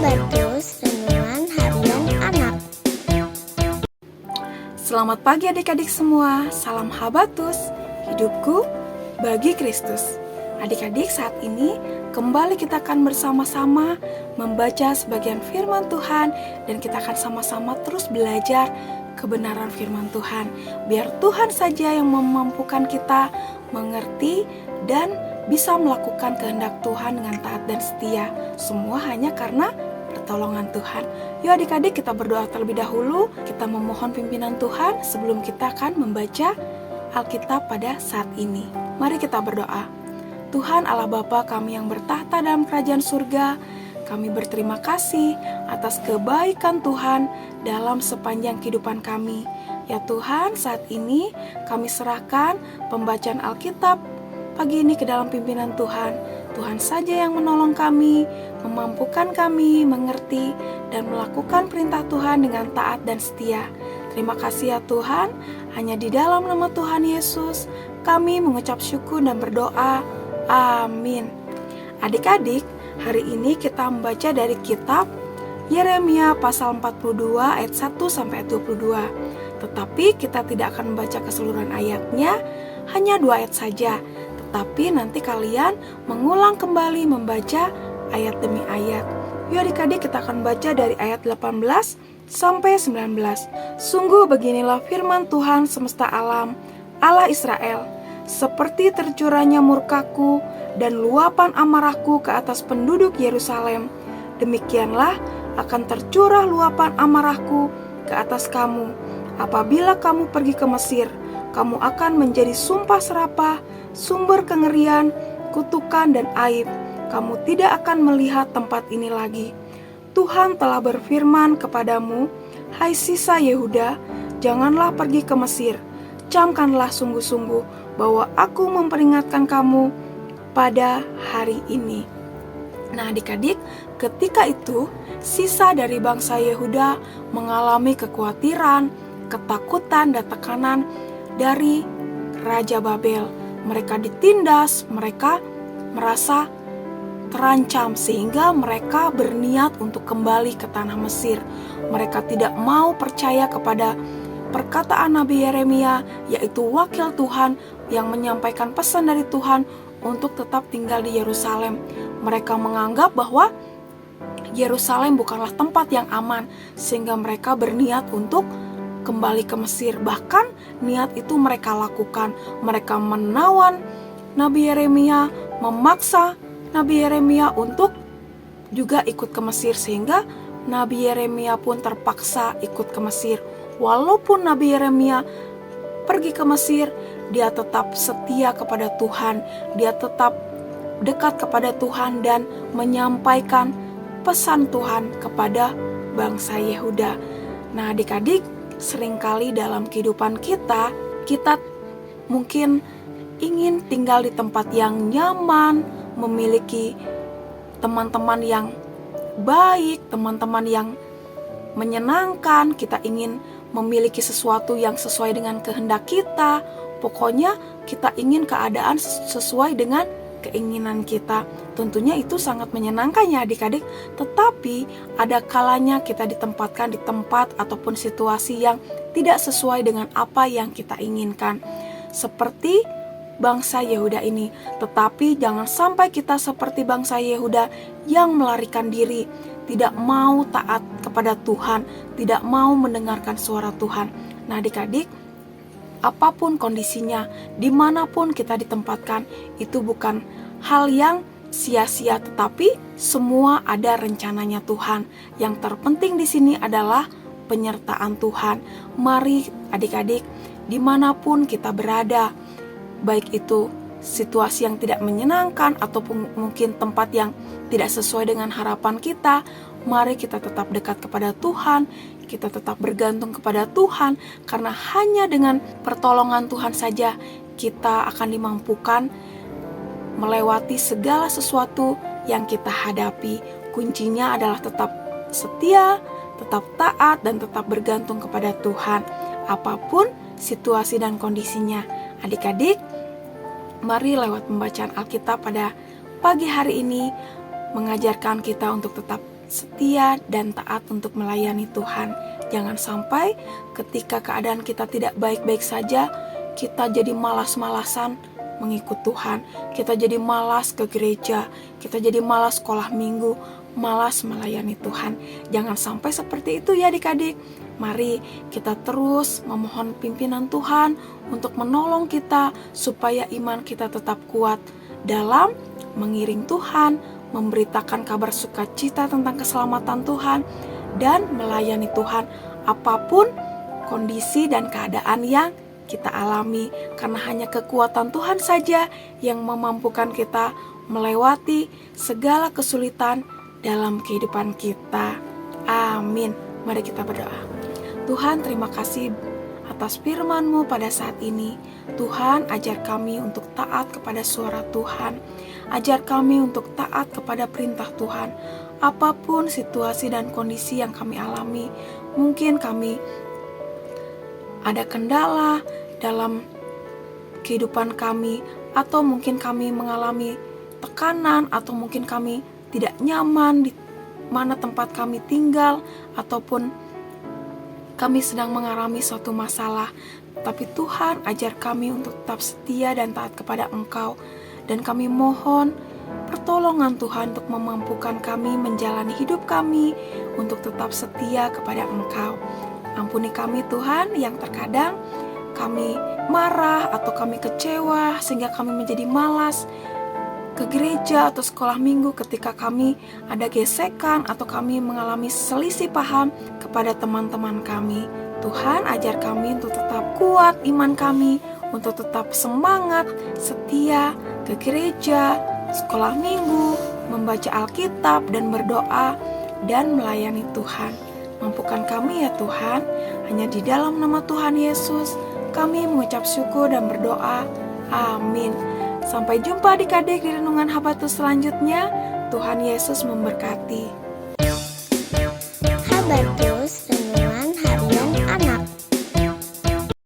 Habatus Renungan Harian Anak. Selamat pagi adik-adik semua, salam Habatus, hidupku bagi Kristus. Adik-adik, saat ini kembali kita akan bersama-sama membaca sebagian firman Tuhan, dan kita akan sama-sama terus belajar kebenaran firman Tuhan. Biar Tuhan saja yang memampukan kita mengerti dan bisa melakukan kehendak Tuhan dengan taat dan setia. Semua hanya karena pertolongan Tuhan. Yuk adik-adik, kita berdoa terlebih dahulu. Kita memohon pimpinan Tuhan sebelum kita akan membaca Alkitab pada saat ini. Mari kita berdoa. Tuhan Allah Bapa kami yang bertahta dalam kerajaan surga, kami berterima kasih atas kebaikan Tuhan dalam sepanjang kehidupan kami. Ya Tuhan, saat ini kami serahkan pembacaan Alkitab pagi ini ke dalam pimpinan Tuhan. Tuhan saja yang menolong kami, memampukan kami mengerti dan melakukan perintah Tuhan dengan taat dan setia. Terima kasih ya Tuhan, hanya di dalam nama Tuhan Yesus kami mengucap syukur dan berdoa. Amin. Adik-adik, hari ini kita membaca dari kitab Yeremia pasal 42 ayat 1 sampai 22. Tetapi kita tidak akan membaca keseluruhan ayatnya, hanya 2 ayat saja. Tetapi nanti kalian mengulang kembali membaca ayat demi ayat. Yuk adik-adik, kita akan baca dari ayat 18 sampai 19. Sungguh beginilah firman Tuhan semesta alam, Allah Israel. Seperti tercurahnya murkaku dan luapan amarahku ke atas penduduk Yerusalem, demikianlah akan tercurah luapan amarahku ke atas kamu. Apabila kamu pergi ke Mesir, kamu akan menjadi sumpah serapah, sumber kengerian, kutukan dan aib. Kamu tidak akan melihat tempat ini lagi. Tuhan telah berfirman kepadamu, hai sisa Yehuda, janganlah pergi ke Mesir. Camkanlah sungguh-sungguh bahwa aku memperingatkan kamu pada hari ini. Nah adik-adik, ketika itu sisa dari bangsa Yehuda mengalami kekhawatiran, ketakutan dan tekanan dari Raja Babel. Mereka ditindas, mereka merasa terancam sehingga mereka berniat untuk kembali ke tanah Mesir. Mereka tidak mau percaya kepada perkataan Nabi Yeremia, yaitu wakil Tuhan yang menyampaikan pesan dari Tuhan untuk tetap tinggal di Yerusalem. Mereka menganggap bahwa Yerusalem bukanlah tempat yang aman, sehingga mereka berniat untuk kembali ke Mesir. Bahkan niat itu mereka lakukan. Mereka menawan Nabi Yeremia, memaksa Nabi Yeremia untuk juga ikut ke Mesir, sehingga Nabi Yeremia pun terpaksa ikut ke Mesir. Walaupun Nabi Yeremia pergi ke Mesir, dia tetap setia kepada Tuhan. Dia tetap dekat kepada Tuhan dan menyampaikan pesan Tuhan kepada bangsa Yehuda. Nah adik-adik, seringkali dalam kehidupan kita mungkin ingin tinggal di tempat yang nyaman, memiliki teman-teman yang baik, teman-teman yang menyenangkan. Kita ingin memiliki sesuatu yang sesuai dengan kehendak kita. Pokoknya kita ingin keadaan sesuai dengan keinginan kita. Tentunya itu sangat menyenangkan ya adik-adik. Tetapi ada kalanya kita ditempatkan di tempat ataupun situasi yang tidak sesuai dengan apa yang kita inginkan. Seperti bangsa Yehuda ini. Tetapi jangan sampai kita seperti bangsa Yehuda yang melarikan diri, tidak mau taat kepada Tuhan, tidak mau mendengarkan suara Tuhan. Nah adik-adik, apapun kondisinya, dimanapun kita ditempatkan, itu bukan hal yang sia-sia, tetapi semua ada rencananya Tuhan. Yang terpenting di sini adalah penyertaan Tuhan. Mari adik-adik, dimanapun kita berada, baik itu situasi yang tidak menyenangkan ataupun mungkin tempat yang tidak sesuai dengan harapan kita, mari kita tetap dekat kepada Tuhan, kita tetap bergantung kepada Tuhan, karena hanya dengan pertolongan Tuhan saja kita akan dimampukan melewati segala sesuatu yang kita hadapi. Kuncinya adalah tetap setia, tetap taat, dan tetap bergantung kepada Tuhan, apapun situasi dan kondisinya. Adik-adik, mari lewat pembacaan Alkitab pada pagi hari ini mengajarkan kita untuk tetap setia dan taat untuk melayani Tuhan. Jangan sampai ketika keadaan kita tidak baik-baik saja, kita jadi malas-malasan mengikut Tuhan. Kita jadi malas ke gereja, kita jadi malas sekolah minggu, malas melayani Tuhan. Jangan sampai seperti itu ya adik-adik. Mari kita terus memohon pimpinan Tuhan untuk menolong kita supaya iman kita tetap kuat dalam mengiring Tuhan, memberitakan kabar sukacita tentang keselamatan Tuhan, dan melayani Tuhan apapun kondisi dan keadaan yang kita alami, karena hanya kekuatan Tuhan saja yang memampukan kita melewati segala kesulitan dalam kehidupan kita. Amin. Mari kita berdoa. Tuhan, terima kasih atas firman-Mu pada saat ini. Tuhan, ajar kami untuk taat kepada suara Tuhan. Ajar kami untuk taat kepada perintah Tuhan. Apapun situasi dan kondisi yang kami alami, mungkin kami ada kendala dalam kehidupan kami, atau mungkin kami mengalami tekanan, atau mungkin kami tidak nyaman di mana tempat kami tinggal, ataupun kami sedang mengalami suatu masalah. Tapi Tuhan, ajar kami untuk tetap setia dan taat kepada Engkau. Dan kami mohon pertolongan Tuhan untuk memampukan kami menjalani hidup kami untuk tetap setia kepada Engkau. Ampuni kami Tuhan yang terkadang kami marah atau kami kecewa sehingga kami menjadi malas ke gereja atau sekolah minggu ketika kami ada gesekan atau kami mengalami selisih paham kepada teman-teman kami. Tuhan, ajar kami untuk tetap kuat iman kami, untuk tetap semangat, setia ke gereja, sekolah minggu, membaca Alkitab dan berdoa dan melayani Tuhan. Mampukan kami ya Tuhan, hanya di dalam nama Tuhan Yesus kami mengucap syukur dan berdoa. Amin. Sampai jumpa adik-adik di renungan Habatus selanjutnya. Tuhan Yesus memberkati. Habatus